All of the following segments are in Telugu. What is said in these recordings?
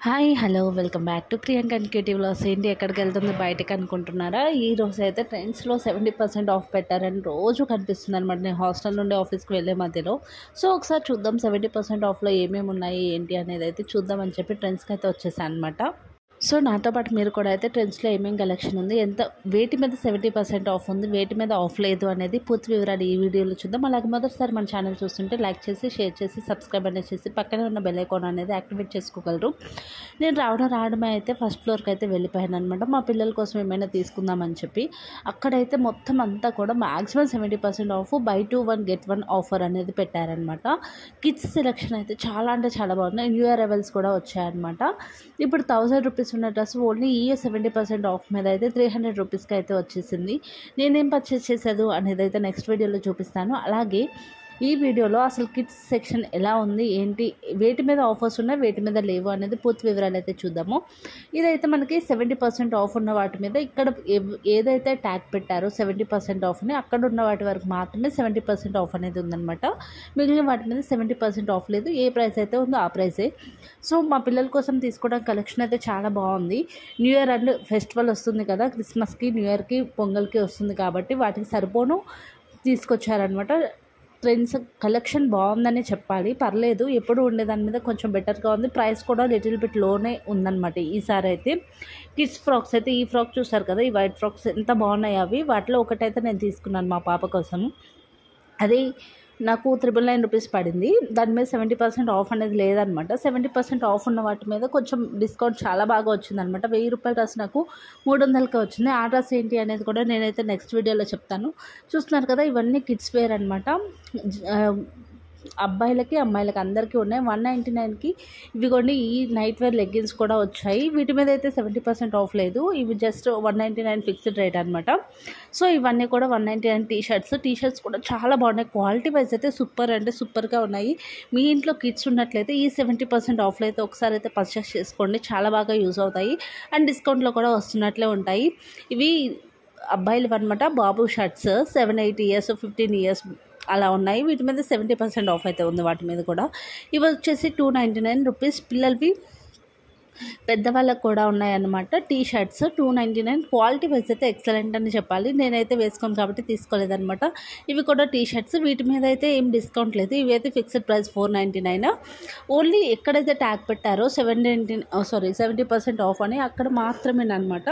Hi hello welcome back to Priyanka and cutie vlogs. ఏంటి ఎక్కడికి వెళ్తుంది బయటకు అనుకుంటున్నారా? ఈ రోజు అయితే ట్రెండ్స్లో 70% ఆఫ్ పెట్టారని రోజు కనిపిస్తుంది అనమాట నేను హాస్టల్ నుండి ఆఫీస్కి వెళ్ళే మధ్యలో. సో ఒకసారి చూద్దాం 70% ఆఫ్లో ఏమేమి ఉన్నాయి ఏంటి అనేది అయితే చూద్దామని చెప్పి ట్రెండ్స్కి అయితే వచ్చేసాను అనమాట. సో నాతో పాటు మీరు కూడా అయితే ట్రెండ్స్లో ఏమేమి కలెక్షన్ ఉంది, ఎంత వేటి మీద 70% ఆఫ్ ఉంది, వేటి మీద ఆఫ్ లేదు అనేది పూర్తి వివరాలు ఈ వీడియోలో చూద్దాం. అలాగే మొదటిసారి మన ఛానల్ చూస్తుంటే లైక్ చేసి షేర్ చేసి సబ్స్క్రైబ్ అనేది చేసి పక్కనే ఉన్న బెల్ ఐకాన్ అనేది యాక్టివేట్ చేసుకోగలరు. నేను రావడమే అయితే ఫస్ట్ ఫ్లోర్కి అయితే వెళ్ళిపోయాను అనమాట. మా పిల్లల కోసం ఏమైనా తీసుకుందామని చెప్పి అక్కడైతే మొత్తం అంతా కూడా maximum 70% of, by 2 1 get 1 offer అనేది పెట్టారనమాట. కిడ్స్ సెలెక్షన్ అయితే చాలా అంటే చాలా బాగున్నాయి. న్యూ ఇయర్ అవెల్స్ కూడా వచ్చాయన్నమాట. ఇప్పుడు 1000 రూపీస్ ఉన్న డ్రెస్ ఓన్లీ ఈ 70% ఆఫ్ మీద అయితే 300 రూపీస్కి అయితే వచ్చేసింది. నేనేం పర్చేస్ చేసేది అనేది అయితే నెక్స్ట్ వీడియోలో చూపిస్తాను. అలాగే ఈ వీడియోలో అసలు కిడ్స్ సెక్షన్ ఎలా ఉంది, ఏంటి, వేటి మీద ఆఫర్స్ ఉన్నాయి, వేటి మీద లేవు అనేది పూర్తి వివరాలు అయితే చూద్దాము. ఇదైతే మనకి 70% ఆఫ్ ఉన్న వాటి మీద ఇక్కడ ఏదైతే ట్యాగ్ పెట్టారో 70% ఆఫ్ని అక్కడ ఉన్న వాటి వరకు మాత్రమే 70% ఆఫ్ అనేది ఉందన్నమాట. మిగిలిన వాటి మీద 70% ఆఫ్ లేదు. ఏ ప్రైస్ అయితే ఉందో ఆ ప్రైసే. సో మా పిల్లల కోసం తీసుకోవడం కలెక్షన్ అయితే చాలా బాగుంది. న్యూ ఇయర్ అండ్ ఫెస్టివల్ వస్తుంది కదా, క్రిస్మస్కి, న్యూ ఇయర్కి, పొంగల్కి వస్తుంది కాబట్టి వాటికి సరిపోను తీసుకొచ్చారనమాట. ట్రెండ్స్ కలెక్షన్ బాగుందని చెప్పాలి, పర్లేదు. ఎప్పుడు ఉండేదాని మీద కొంచెం బెటర్గా ఉంది. ప్రైస్ కూడా లిటిల్ బిట్ లోనే ఉందన్నమాట ఈసారి అయితే. కిడ్స్ ఫ్రాక్స్ అయితే ఈ ఫ్రాక్ చూసారు కదా, ఈ వైట్ ఫ్రాక్స్ ఎంత బాగున్నాయి అవి. వాటిలో ఒకటైతే నేను తీసుకున్నాను మా పాప కోసం. అది నాకు 999 రూపీస్ పడింది. దాని మీద 70% ఆఫ్ అనేది లేదనమాట. 70% ఆఫ్ ఉన్న వాటి మీద కొంచెం డిస్కౌంట్ చాలా బాగా వచ్చిందనమాట. 1000 రూపాయల డ్రెస్ నాకు 300కే వచ్చింది. ఆ డ్రెస్ ఏంటి అనేది కూడా నేనైతే నెక్స్ట్ వీడియోలో చెప్తాను. చూస్తున్నారు కదా, ఇవన్నీ కిడ్స్ వేర్ అనమాట. అబ్బాయిలకి అమ్మాయిలకి అందరికీ ఉన్నాయి. 199కి ఇవిగోండి ఈ నైట్ వేర్ లెగ్గిన్స్ కూడా వచ్చాయి. వీటి మీద అయితే 70% ఆఫ్ లేదు. ఇవి జస్ట్ 199 ఫిక్స్డ్ రేట్ అనమాట. సో ఇవన్నీ కూడా 199 టీషర్ట్స్ కూడా చాలా బాగున్నాయి. క్వాలిటీ వైజ్ అయితే సూపర్ అంటే సూపర్గా ఉన్నాయి. మీ ఇంట్లో కిడ్స్ ఉన్నట్లయితే ఈ 70% ఆఫ్లో అయితే ఒకసారి అయితే పర్చేస్ చేసుకోండి. చాలా బాగా యూజ్ అవుతాయి అండ్ డిస్కౌంట్లో కూడా వస్తున్నట్లే ఉంటాయి. ఇవి అబ్బాయిలు అనమాట. బాబు షర్ట్స్ 7 8 ఇయర్స్ 15 ఇయర్స్ అలా ఉన్నాయి. వీటి మీద 70% ఆఫ్ అయితే ఉంది. వాటి మీద కూడా ఇవి వచ్చేసి 299 రూపీస్. పిల్లలవి పెద్దవాళ్ళకు కూడా ఉన్నాయన్నమాట. టీషర్ట్స్ 299. క్వాలిటీ వైజ్ అయితే ఎక్సలెంట్ అని చెప్పాలి. నేనైతే వేసుకోను కాబట్టి తీసుకోలేదన్నమాట. ఇవి కూడా టీషర్ట్స్. వీటి మీద అయితే ఏం డిస్కౌంట్ లేదు. ఇవి అయితే ఫిక్స్డ్ ప్రైస్ 499. ఓన్లీ ఎక్కడైతే ట్యాగ్ పెట్టారో 70% ఆఫ్ అని అక్కడ మాత్రమేనమాట.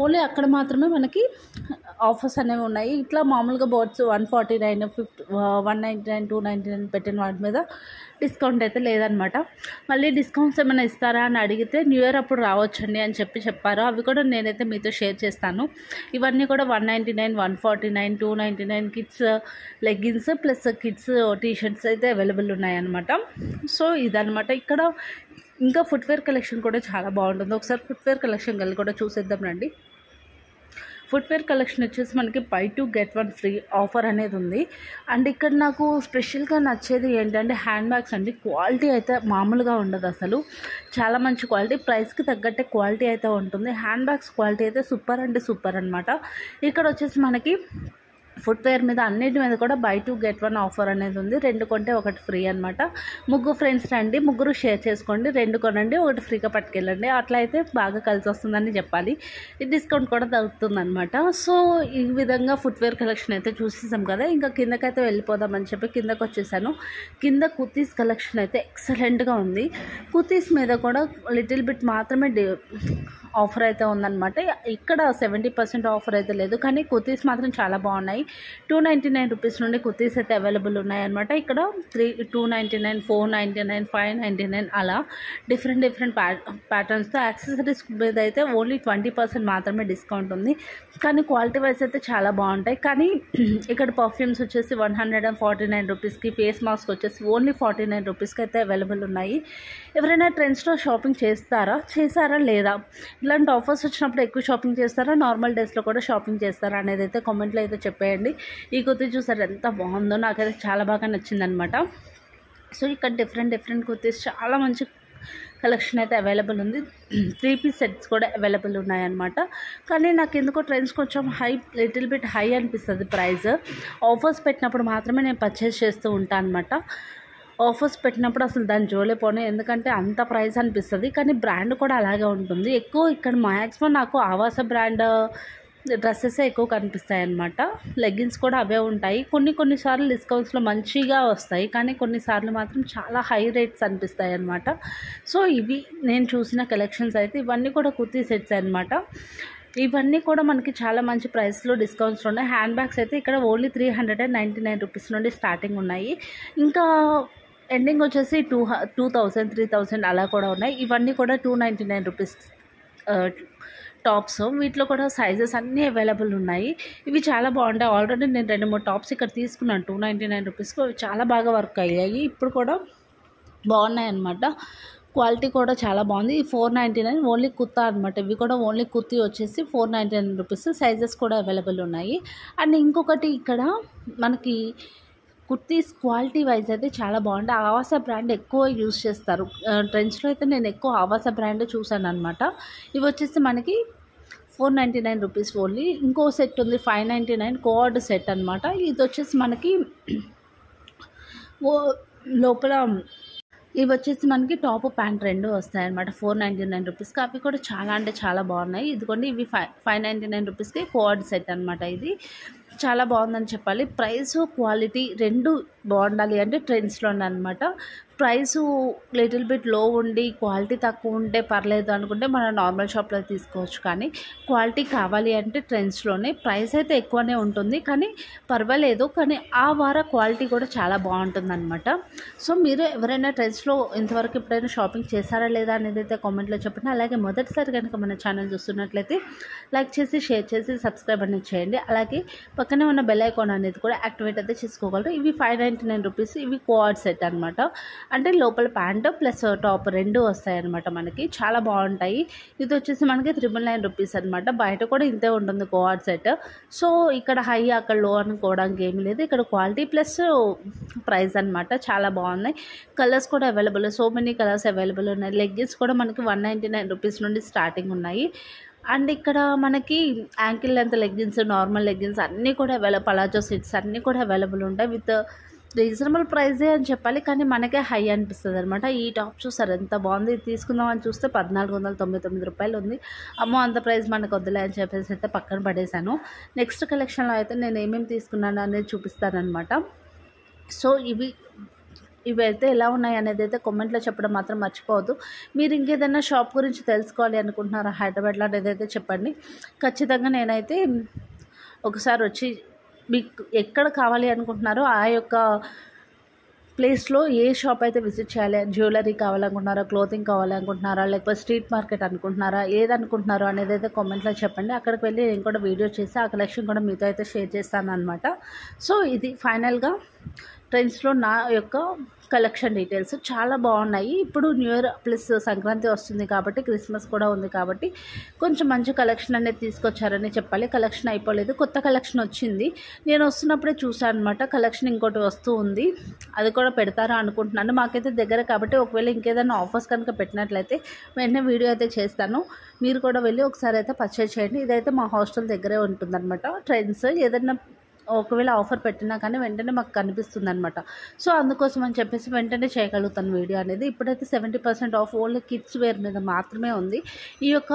ఓన్లీ అక్కడ మాత్రమే మనకి ఆఫర్స్ అనేవి ఉన్నాయి. ఇట్లా మామూలుగా బోర్డ్స్ 149 199 299 పెట్టిన వాటి మీద డిస్కౌంట్ అయితే లేదనమాట. మళ్ళీ డిస్కౌంట్స్ ఏమైనా ఇస్తారా అని అడిగితే న్యూ ఇయర్ అప్పుడు రావచ్చండి అని చెప్పారు. అవి కూడా నేనైతే మీతో షేర్ చేస్తాను. ఇవన్నీ కూడా 199 149 299 kids leggings plus kids T-shirts అయితే అవైలబుల్ ఉన్నాయన్నమాట. సో ఇదనమాట. ఇక్కడ ఇంకా ఫుట్వేర్ కలెక్షన్ కూడా చాలా బాగుంటుంది. ఒకసారి ఫుట్వేర్ కలెక్షన్ కలిగి కూడా చూసేద్దాం రండి. ఫుట్వేర్ కలెక్షన్ వచ్చేసి మనకి బై 2 get 1 ఫ్రీ ఆఫర్ అనేది ఉంది. అండ్ ఇక్కడ నాకు స్పెషల్గా నచ్చేది ఏంటంటే హ్యాండ్ బ్యాగ్స్ అండి. క్వాలిటీ అయితే మామూలుగా ఉండదు అసలు. చాలా మంచి క్వాలిటీ, ప్రైస్కి తగ్గట్టే క్వాలిటీ అయితే ఉంటుంది. హ్యాండ్ బ్యాగ్స్ క్వాలిటీ అయితే సూపర్ అంటే సూపర్ అనమాట. ఇక్కడ వచ్చేసి మనకి ఫుట్వేర్ మీద అన్నిటి మీద కూడా బై 2 get 1 ఆఫర్ అనేది ఉంది. 2 కొంటే 1 ఫ్రీ అనమాట. ముగ్గురు ఫ్రెండ్స్ రండి, ముగ్గురు షేర్ చేసుకోండి, 2 కొనండి 1 ఫ్రీగా పట్టుకెళ్ళండి. అట్లా అయితే బాగా కలిసి వస్తుందని చెప్పాలి. ఈ డిస్కౌంట్ కూడా తగ్గుతుంది అనమాట. సో ఈ విధంగా ఫుట్వేర్ కలెక్షన్ అయితే చూసేసాం కదా. ఇంకా కిందకైతే వెళ్ళిపోదామని చెప్పి కిందకు వచ్చేసాను. కింద కుర్తీస్ కలెక్షన్ అయితే ఎక్సలెంట్గా ఉంది. కుర్తీస్ మీద కూడా లిటిల్ బిట్ మాత్రమే ఆఫర్ అయితే ఉందన్నమాట. ఇక్కడ 70% ఆఫర్ అయితే లేదు, కానీ కుర్తీస్ మాత్రం చాలా బాగున్నాయి. 299 రూపీస్ నుండి కుర్తీస్ అయితే అవైలబుల్ ఉన్నాయన్నమాట. ఇక్కడ 299 499 599 అలా డిఫరెంట్ ప్యాటర్న్స్తో. యాక్సెసరీస్ మీద అయితే ఓన్లీ 20% మాత్రమే డిస్కౌంట్ ఉంది, కానీ క్వాలిటీ వైజ్ అయితే చాలా బాగుంటాయి. కానీ ఇక్కడ పర్ఫ్యూమ్స్ వచ్చేసి 149 రూపీస్కి, ఫేస్ మాస్క్ వచ్చేసి ఓన్లీ 49 రూపీస్కి అయితే అవైలబుల్ ఉన్నాయి. ఎవరైనా ట్రెండ్స్లో షాపింగ్ చేశారా లేదా, ఇలాంటి ఆఫర్స్ వచ్చినప్పుడు ఎక్కువ షాపింగ్ చేస్తారా, నార్మల్ డేస్లో కూడా షాపింగ్ చేస్తారా అనేది అయితే కామెంట్లో అయితే చెప్పేయండి. ఈ కుర్తీ చూసారు ఎంత బాగుందో, నాకైతే చాలా బాగా నచ్చిందనమాట. సో ఇక్కడ డిఫరెంట్ కుర్తీస్ చాలా మంచి కలెక్షన్ అయితే అవైలబుల్ ఉంది. 3 పీస్ సెట్స్ కూడా అవైలబుల్ ఉన్నాయన్నమాట. కానీ నాకు ఎందుకో ట్రెండ్స్ కొంచెం లిటిల్ బిట్ హై అనిపిస్తుంది ప్రైస్. ఆఫర్స్ పెట్టినప్పుడు మాత్రమే నేను పర్చేస్ చేస్తూ ఉంటాను అనమాట. ఆఫర్స్ పెట్టినప్పుడు అసలు దాని జోలే పోనే, ఎందుకంటే అంత ప్రైస్ అనిపిస్తుంది. కానీ బ్రాండ్ కూడా అలాగే ఉంటుంది. ఎక్కువ ఇక్కడ మ్యాక్సిమం నాకు ఆవాస బ్రాండ్ డ్రెస్సెసే ఎక్కువ కనిపిస్తాయి అన్నమాట. లెగ్గిన్స్ కూడా అవే ఉంటాయి. కొన్నిసార్లు డిస్కౌంట్స్లో మంచిగా వస్తాయి, కానీ కొన్నిసార్లు మాత్రం చాలా హై రేట్స్ అనిపిస్తాయి అన్నమాట. సో ఇవి నేను చూసిన కలెక్షన్స్ అయితే ఇవన్నీ కూడా కుర్తీ సెట్స్ అన్నమాట. ఇవన్నీ కూడా మనకి చాలా మంచి ప్రైస్లో డిస్కౌంట్స్లో ఉన్నాయి. హ్యాండ్ బ్యాగ్స్ అయితే ఇక్కడ ఓన్లీ 399 రూపీస్ నుండి స్టార్టింగ్ ఉన్నాయి. ఇంకా ఎండింగ్ వచ్చేసి 2000 3000 అలా కూడా ఉన్నాయి. ఇవన్నీ కూడా 299 రూపీస్ టాప్స్. వీటిలో కూడా సైజెస్ అన్నీ అవైలబుల్ ఉన్నాయి. ఇవి చాలా బాగుంటాయి. ఆల్రెడీ నేను 2-3 టాప్స్ ఇక్కడ తీసుకున్నాను 299 రూపీస్కి. చాలా బాగా వర్క్ అయ్యాయి. ఇప్పుడు కూడా బాగున్నాయి అన్నమాట. క్వాలిటీ కూడా చాలా బాగుంది. ఈ 499 ఓన్లీ కుర్తా అనమాట. ఇవి కూడా ఓన్లీ కుర్తీ వచ్చేసి 499 రూపీస్. సైజెస్ కూడా అవైలబుల్ ఉన్నాయి. అండ్ ఇంకొకటి ఇక్కడ మనకి కుర్తీస్ క్వాలిటీ వైజ్ అయితే చాలా బాగుంది. ఆవాస బ్రాండ్ ఎక్కువ యూజ్ చేస్తారు. ట్రెండ్స్లో అయితే నేను ఎక్కువ ఆవాస బ్రాండ్ చూసాను అనమాట. ఇవి వచ్చేసి మనకి 499 రూపీస్ ఓన్లీ. ఇంకో సెట్ ఉంది 599 కోఆర్డ్ సెట్ అనమాట. ఇది వచ్చేసి మనకి లోపల ఇవి వచ్చేసి మనకి టాప్ ప్యాంట్ రెండు వస్తాయన్నమాట 499 రూపీస్కి. అవి కూడా చాలా అంటే చాలా బాగున్నాయి. ఇదిగోండి ఇవి 599 రూపీస్కి కోఆర్డ్ సెట్ అనమాట. ఇది చాలా బాగుందని చెప్పాలి. ప్రైస్ క్వాలిటీ రెండు బాగుండాలి అంటే ట్రెండ్స్లోనే అనమాట. ప్రైసు లిటిల్ బిట్ లో ఉండి క్వాలిటీ తక్కువ ఉంటే పర్లేదు అనుకుంటే మనం నార్మల్ షాప్లో తీసుకోవచ్చు. కానీ క్వాలిటీ కావాలి అంటే ట్రెండ్స్లోనే. ప్రైస్ అయితే ఎక్కువనే ఉంటుంది కానీ పర్వాలేదు. కానీ ఆ వార క్వాలిటీ కూడా చాలా బాగుంటుంది అనమాట. సో మీరు ఎవరైనా ట్రెండ్స్లో ఇంతవరకు ఎప్పుడైనా షాపింగ్ చేశారా లేదా అనేది అయితే కామెంట్లో చెప్పండి. అలాగే మొదటిసారి కనుక మన ఛానల్ చూస్తున్నట్లయితే లైక్ చేసి షేర్ చేసి సబ్స్క్రైబ్ అనేది చేయండి. అలాగే పక్కనే ఉన్న బెల్ ఐకాన్ అనేది కూడా యాక్టివేట్ అయితే చేసుకోగలరు. ఇవి 599 రూపీస్. ఇవి కోఆర్డ్ సెట్ అనమాట. అంటే లోపల ప్యాంట్ ప్లస్ టాప్ రెండు వస్తాయి అనమాట. మనకి చాలా బాగుంటాయి. ఇది వచ్చేసి మనకి 999 రూపీస్ అనమాట. బయట కూడా ఇంతే ఉంటుంది కోఆర్డ్ సెట్. సో ఇక్కడ హై అక్కడ లో అనుకోవడానికి ఏమీ లేదు. ఇక్కడ క్వాలిటీ ప్లస్ ప్రైస్ అనమాట. చాలా బాగున్నాయి. కలర్స్ కూడా available. So many colours available ఉన్నాయి. లెగ్గిన్స్ కూడా మనకి 199 రూపీస్ నుండి స్టార్టింగ్ ఉన్నాయి. అండ్ ఇక్కడ మనకి ankle length leggings, normal leggings అన్నీ కూడా పలాజో సెట్స్ అన్నీ కూడా అవైలబుల్ ఉంటాయి. విత్ రీజనబుల్ ప్రైజే అని చెప్పాలి. కానీ మనకే హై అనిపిస్తుంది అనమాట. ఈ టాప్ చూసారు ఎంత బాగుంది. ఇది తీసుకుందామని చూస్తే 1499 రూపాయలు ఉంది. అమ్మో అంత ప్రైస్ మనకు వద్దులే అని చెప్పేసి అయితే పక్కన పడేశాను. నెక్స్ట్ కలెక్షన్లో అయితే నేను ఏమేమి తీసుకున్నాను అనేది చూపిస్తానమాట. సో ఇవి అయితే ఎలా ఉన్నాయి అనేది అయితే కామెంట్లో చెప్పడం మాత్రం మర్చిపోవద్దు. మీరు ఇంకేదైనా షాప్ గురించి తెలుసుకోవాలి అనుకుంటున్నారా హైదరాబాద్లో అనేది అయితే చెప్పండి. ఖచ్చితంగా నేనైతే ఒకసారి వచ్చి మీకు ఎక్కడ కావాలి అనుకుంటున్నారో ఆ యొక్క ప్లేస్లో ఏ షాప్ అయితే విజిట్ చేయాలి, జ్యువెలరీ కావాలనుకుంటున్నారా, క్లోతింగ్ కావాలనుకుంటున్నారా, లేకపోతే స్ట్రీట్ మార్కెట్ అనుకుంటున్నారా, ఏదనుకుంటున్నారో అనేది అయితే కామెంట్లో చెప్పండి. అక్కడికి వెళ్ళి నేను కూడా వీడియో చేసి ఆ కలెక్షన్ కూడా మీతో అయితే షేర్ చేస్తాను అనమాట. సో ఇది ఫైనల్గా ట్రెండ్స్లో నా యొక్క కలెక్షన్ డీటెయిల్స్ చాలా బాగున్నాయి. ఇప్పుడు న్యూ ఇయర్ ప్లస్ సంక్రాంతి వస్తుంది కాబట్టి క్రిస్మస్ కూడా ఉంది కాబట్టి కొంచెం మంచి కలెక్షన్ అనేది తీసుకొచ్చారని చెప్పాలి. కలెక్షన్ అయిపోలేదు, కొత్త కలెక్షన్ వచ్చింది. నేను వస్తున్నప్పుడే చూసాను అనమాట. కలెక్షన్ ఇంకోటి వస్తూ ఉంది, అది కూడా పెడతారా అనుకుంటున్నాను. మాకైతే దగ్గర కాబట్టి ఒకవేళ ఇంకేదైనా ఆఫర్స్ కనుక పెట్టినట్లయితే వెంటనే వీడియో అయితే చేస్తాను. మీరు కూడా వెళ్ళి ఒకసారి అయితే పర్చేజ్ చేయండి. ఇదైతే మా హాస్టల్ దగ్గరే ఉంటుందన్నమాట. ట్రెండ్స్ ఏదైనా ఒకవేళ ఆఫర్ పెట్టినా కానీ వెంటనే మాకు కనిపిస్తుంది అనమాట. సో అందుకోసం అని చెప్పేసి వెంటనే చేయగలుగుతాను వీడియో అనేది. ఇప్పుడైతే 70% ఆఫ్ ఓన్లీ కిడ్స్ వేర్ మీద మాత్రమే ఉంది. ఈ యొక్క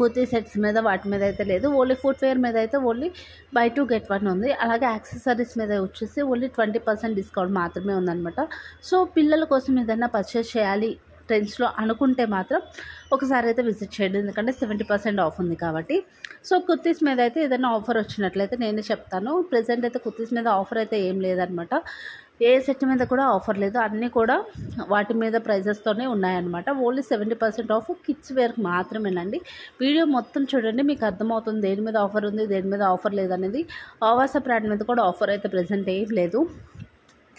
కుర్తీ సెట్స్ మీద వాటి మీద అయితే లేదు. ఓన్లీ ఫుట్వేర్ మీద అయితే ఓన్లీ బై 2 get 1 ఉంది. అలాగే యాక్సెసరీస్ మీద వచ్చేసి ఓన్లీ 20% డిస్కౌంట్ మాత్రమే ఉందన్నమాట. సో పిల్లల కోసం ఏదైనా పర్చేస్ చేయాలి ట్రెండ్స్లో అనుకుంటే మాత్రం ఒకసారి అయితే విజిట్ చేయండి. ఎందుకంటే 70% ఆఫ్ ఉంది కాబట్టి. సో కుర్తీస్ మీద అయితే ఏదైనా ఆఫర్ వచ్చినట్లయితే నేనే చెప్తాను. ప్రెజెంట్ అయితే కుర్తీస్ మీద ఆఫర్ అయితే ఏం లేదనమాట. ఏ సెట్ మీద కూడా ఆఫర్ లేదు. అన్నీ కూడా వాటి మీద ప్రైజెస్తోనే ఉన్నాయన్నమాట. ఓన్లీ 70% ఆఫ్ కిడ్స్ వేర్కి మాత్రమేనండి. వీడియో మొత్తం చూడండి, మీకు అర్థమవుతుంది దేని మీద ఆఫర్ ఉంది దేని మీద ఆఫర్ లేదనేది. ఆవాస బ్రాండ్ మీద కూడా ఆఫర్ అయితే ప్రెజెంట్ ఏం లేదు.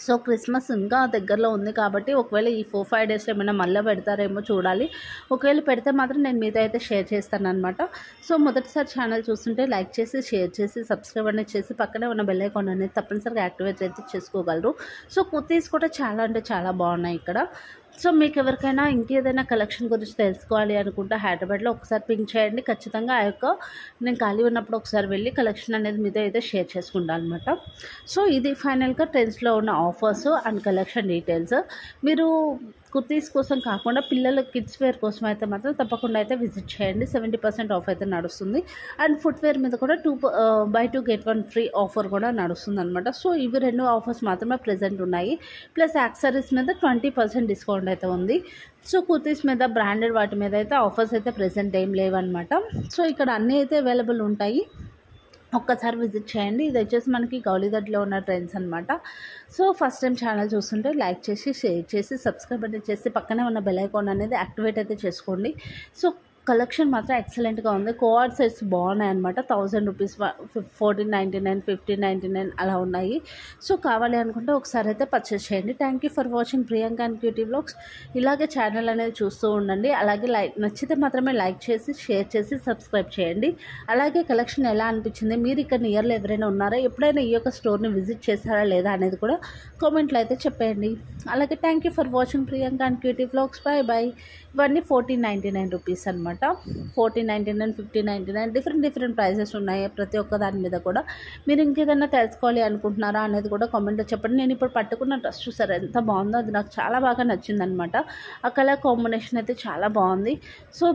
సో క్రిస్మస్ ఇంకా దగ్గరలో ఉంది కాబట్టి ఒకవేళ ఈ 4-5 డేస్లో ఏమైనా మళ్ళీ పెడతారేమో చూడాలి. ఒకవేళ పెడితే మాత్రం నేను మీతో అయితే షేర్ చేస్తాను అనమాట. సో మొదటిసారి ఛానల్ చూస్తుంటే లైక్ చేసి షేర్ చేసి సబ్స్క్రైబ్ అనేది చేసి పక్కనే ఉన్న బెల్ ఐకాన్ అనేది తప్పనిసరిగా యాక్టివేట్ అయితే చేసుకోగలరు. సో కుర్తీస్ కూడా చాలా అంటే చాలా బాగున్నాయి. ఇక్కడ సో మీకు ఎవరికైనా ఇంకేదైనా కలెక్షన్ గురించి తెలుసుకోవాలి అనుకుంటే హైదరాబాద్లో ఒకసారి పింక్ చేయండి. ఖచ్చితంగా ఆ యొక్క నేను ఖాళీ ఉన్నప్పుడు ఒకసారి వెళ్ళి కలెక్షన్ అనేది మీతో అయితే షేర్ చేసుకుంటాను అనమాట. సో ఇది ఫైనల్గా ట్రెండ్స్లో ఉన్న ఆఫర్స్ అండ్ కలెక్షన్ డీటెయిల్స్. మీరు కుర్తీస్ కోసం కాకుండా పిల్లల కిడ్స్ వేర్ కోసం అయితే మాత్రం తప్పకుండా అయితే విజిట్ చేయండి. 70% ఆఫ్ అయితే నడుస్తుంది. అండ్ ఫుట్వేర్ మీద కూడా buy 2 get 1 ఫ్రీ ఆఫర్ కూడా నడుస్తుంది అనమాట. సో ఇవి 2 ఆఫర్స్ మాత్రమే ప్రెజెంట్ ఉన్నాయి. ప్లస్ యాక్సరీస్ మీద 20% డిస్కౌంట్ అయితే ఉంది. సో కుర్తీస్ మీద బ్రాండెడ్ వాటి మీద అయితే ఆఫర్స్ అయితే ప్రెజెంట్ ఏం లేవన్నమాట. సో ఇక్కడ అన్నీ అయితే అవైలబుల్ ఉంటాయి. ఒక్కసారి విజిట్ చేయండి. ఇది వచ్చేసి మనకి గౌలీదట్లో ఉన్న ట్రెండ్స్ అనమాట. సో ఫస్ట్ టైం ఛానల్ చూస్తుంటే లైక్ చేసి షేర్ చేసి సబ్స్క్రైబ్ అయితే చేసి పక్కనే ఉన్న బెల్ ఐకాన్ అనేది యాక్టివేట్ అయితే చేసుకోండి. సో కలెక్షన్ మాత్రం ఎక్సలెంట్గా ఉంది. కోఆర్డ్ సెట్స్ బాగున్నాయి అనమాట. 1000 రూపీస్ 1499 1599 అలా ఉన్నాయి. సో కావాలి అనుకుంటే ఒకసారి అయితే పర్చేస్ చేయండి. Thank you for watching Priyanka and cutie vlogs. ఇలాగే ఛానల్ అనేది చూస్తూ ఉండండి. అలాగే నచ్చితే మాత్రమే లైక్ చేసి షేర్ చేసి సబ్స్క్రైబ్ చేయండి. అలాగే కలెక్షన్ ఎలా అనిపించింది, మీరు ఇక్కడ నియర్లో ఎవరైనా ఉన్నారా, ఎప్పుడైనా ఈ యొక్క స్టోర్ని విజిట్ చేశారా లేదా అనేది కూడా కామెంట్లో అయితే చెప్పేయండి. అలాగే thank you for watching Priyanka and cutie vlogs. Bye bye. ఇవన్నీ 1499 రూపీస్ అనమాట. 1499 1599 డిఫరెంట్ ప్రైజెస్ ఉన్నాయి ప్రతి ఒక్క దాని మీద కూడా. మీరు ఇంకేదైనా తెలుసుకోవాలి అనుకుంటున్నారా అనేది కూడా కామెంట్లో చెప్పండి. నేను ఇప్పుడు పట్టుకున్న డ్రెస్ చూసారు ఎంత బాగుందో, అది నాకు చాలా బాగా నచ్చింది అనమాట. ఆ కలర్ కాంబినేషన్ అయితే చాలా బాగుంది. సో